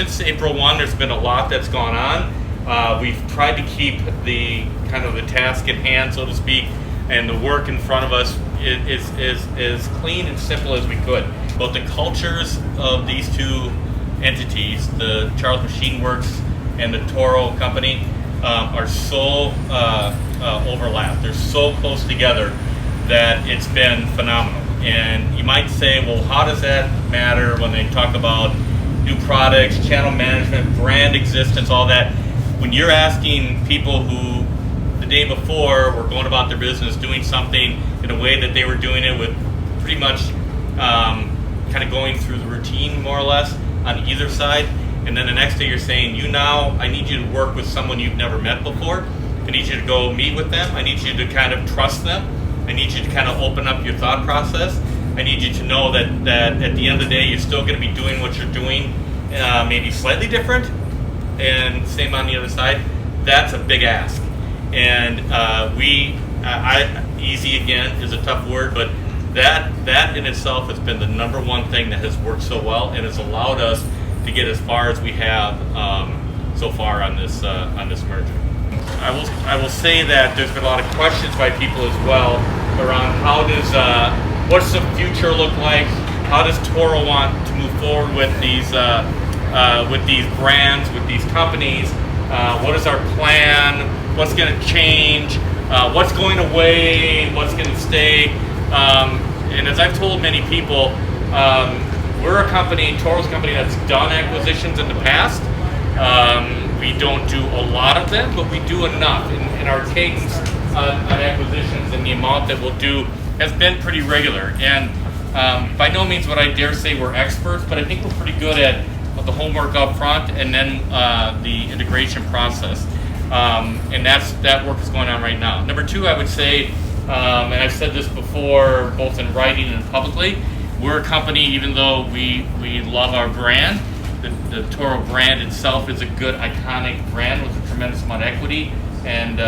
since April 1, there's been a lot that's gone on. We've tried to keep the kind of the task at hand, so to speak, and the work in front of us is clean and simple as we could. Both the cultures of these two entities, the Charles Machine Works and the Toro company, are so overlapped. They're so close together that it's been phenomenal. And you might say, well, how does that matter when they talk about new products, channel management, brand existence, all that? When you're asking people who the day before were going about their business doing something in a way that they were doing it with pretty much kind of going through the routine more or less on either side, and then the next day you're saying, I need you to work with someone you've never met before. I need you to go meet with them. I need you to kind of trust them. I need you to kind of open up your thought process. I need you to know that at the end of the day, you're still going to be doing what you're doing, maybe slightly different, and same on the other side. That's a big ask. And easy again is a tough word, but that in itself has been the number one thing that has worked so well and has allowed us to get as far as we have so far on this merger. I will say that there's been a lot of questions by people as well around what's the future look like? How does Toro want to move forward with these brands, with these companies? What is our plan? What's going to change? What's going away? What's going to stay? And as I've told many people, we're a company, Toro's a company that's done acquisitions in the past. We don't do a lot of them, but we do enough. And our cadence on acquisitions and the amount that we'll do has been pretty regular. And by no means would I dare say we're experts, but I think we're pretty good at the homework up front and then the integration process. And that work is going on right now. Number two, I would say, and I've said this before, both in writing and publicly, we're a company, even though we love our brand, the Toro brand itself is a good, iconic brand with a tremendous amount of equity and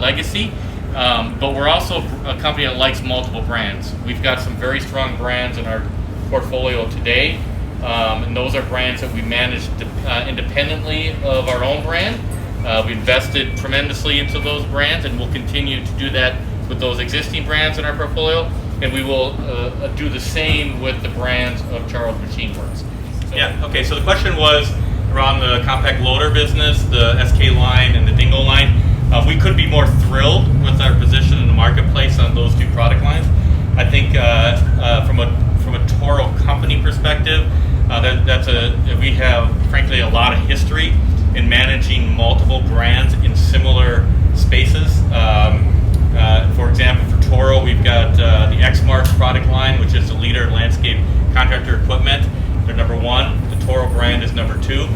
legacy. But we're also a company that likes multiple brands. We've got some very strong brands in our portfolio today, and those are brands that we manage independently of our own brand. We invested tremendously into those brands, and we'll continue to do that with those existing brands in our portfolio, and we will do the same with the brands of Charles Machine Works. Yeah, okay, so the question was around the compact loader business, the SK line and the Dingo line. We couldn't be more thrilled with our position in the marketplace on those two product lines. I think from a Toro company perspective, we have, frankly, a lot of history in managing multiple brands in similar spaces. For example, for Toro, we've got the X-Marks product line, which is the leader in landscape contractor equipment. They're number one. The Toro brand is number two.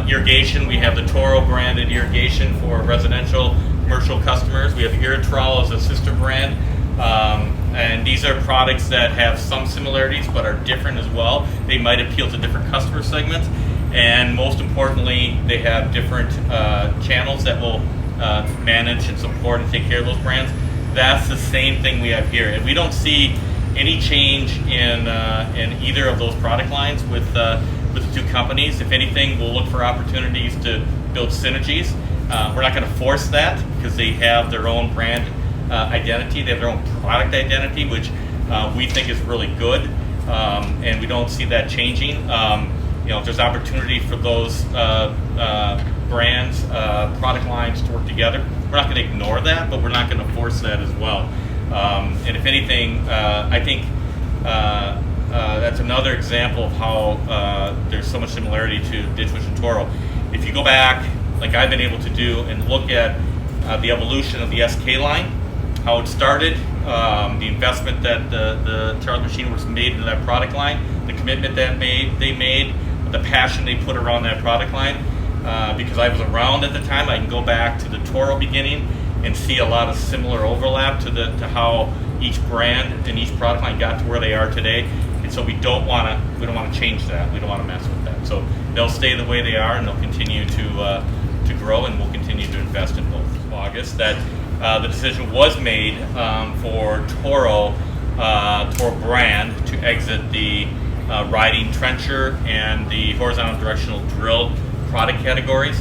Irrigation, we have the Toro branded irrigation for residential, commercial customers. We have Irritrol as a sister brand. And these are products that have some similarities but are different as well. They might appeal to different customer segments. And most importantly, they have different channels that will manage and support and take care of those brands. That's the same thing we have here. And we don't see any change in either of those product lines with the two companies. If anything, we'll look for opportunities to build synergies. We're not going to force that because they have their own brand identity. They have their own product identity, which we think is really good, and we don't see that changing. If there's opportunity for those brands, product lines to work together, we're not going to ignore that, but we're not going to force that as well. And if anything, I think that's another example of how there's so much similarity to Ditch Witch and Toro. If you go back, like I've been able to do, and look at the evolution of the SK line, how it started, the investment that the Charles Machine Works made into that product line, the commitment that they made, the passion they put around that product line. Because I was around at the time, I can go back to the Toro beginning and see a lot of similar overlap to how each brand and each product line got to where they are today. And so we don't want to change that. We don't want to mess with that. So they'll stay the way they are, and they'll continue to grow, and we'll continue to invest in both. August, that the decision was made for Toro brand to exit the riding trencher and the horizontal directional drill product categories.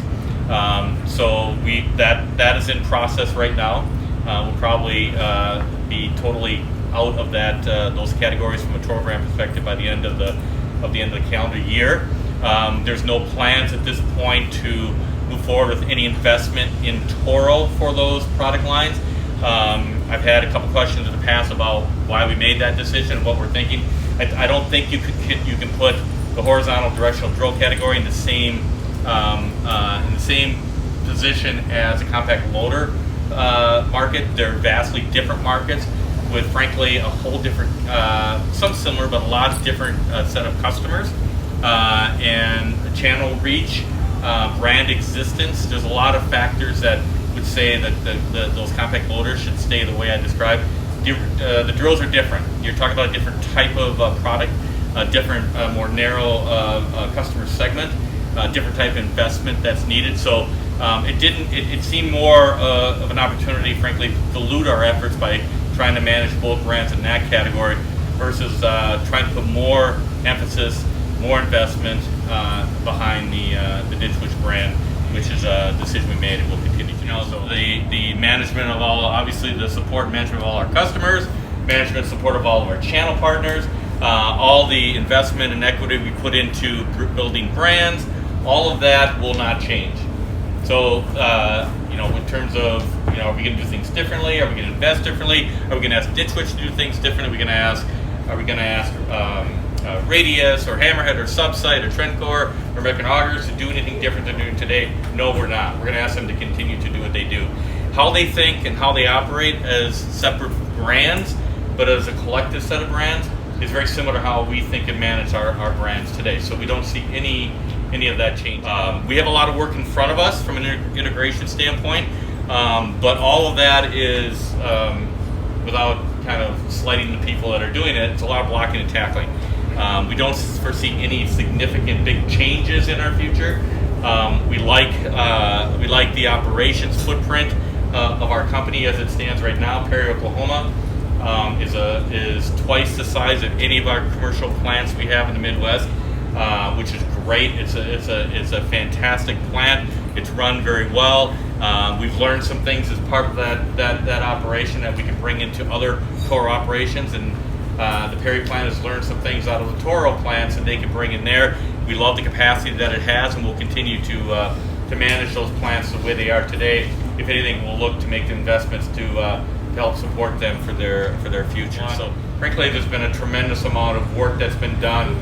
So that is in process right now. We'll probably be totally out of those categories from a Toro brand perspective by the end of the calendar year. There's no plans at this point to move forward with any investment in Toro for those product lines. I've had a couple questions in the past about why we made that decision and what we're thinking. I don't think you can put the horizontal directional drill category in the same position as a compact loader market. They're vastly different markets with, frankly, a whole different, some similar, but a lot different set of customers and channel reach, brand existence. There's a lot of factors that would say that those compact loaders should stay the way I described. The drills are different. You're talking about a different type of product, a different, more narrow customer segment, different type of investment that's needed. So it seemed more of an opportunity, frankly, to dilute our efforts by trying to manage both brands in that category versus trying to put more emphasis, more investment behind the Ditch Witch brand, which is a decision we made and will continue to do. So the management of obviously the support and management of all our customers, management support of all of our channel partners, all the investment and equity we put into building brands, all of that will not change. So, in terms of, are we going to do things differently? Are we going to invest differently? Are we going to ask Ditch Witch to do things differently? Are we going to ask Radius or Hammerhead or Subsite or Trendcore or American Augers to do anything different than they're doing today? No, we're not. We're going to ask them to continue to do what they do. How they think and how they operate as separate brands, but as a collective set of brands, is very similar to how we think and manage our brands today. So we don't see any of that change. We have a lot of work in front of us from an integration standpoint, but all of that is without kind of slighting the people that are doing it. It's a lot of blocking and tackling. We don't foresee any significant big changes in our future. We like the operations footprint of our company as it stands right now. Perry, Oklahoma is twice the size of any of our commercial plants we have in the Midwest, which is great. It's a fantastic plant. It's run very well. We've learned some things as part of that operation that we can bring into other Toro operations, and the Perry plant has learned some things out of the Toro plants that they can bring in there. We love the capacity that it has, and we'll continue to manage those plants the way they are today. If anything, we'll look to make the investments to help support them for their future. So, frankly, there's been a tremendous amount of work that's been done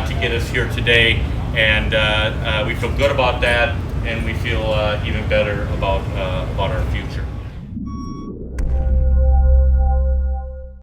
to get us here today, and we feel good about that, and we feel even better about our future.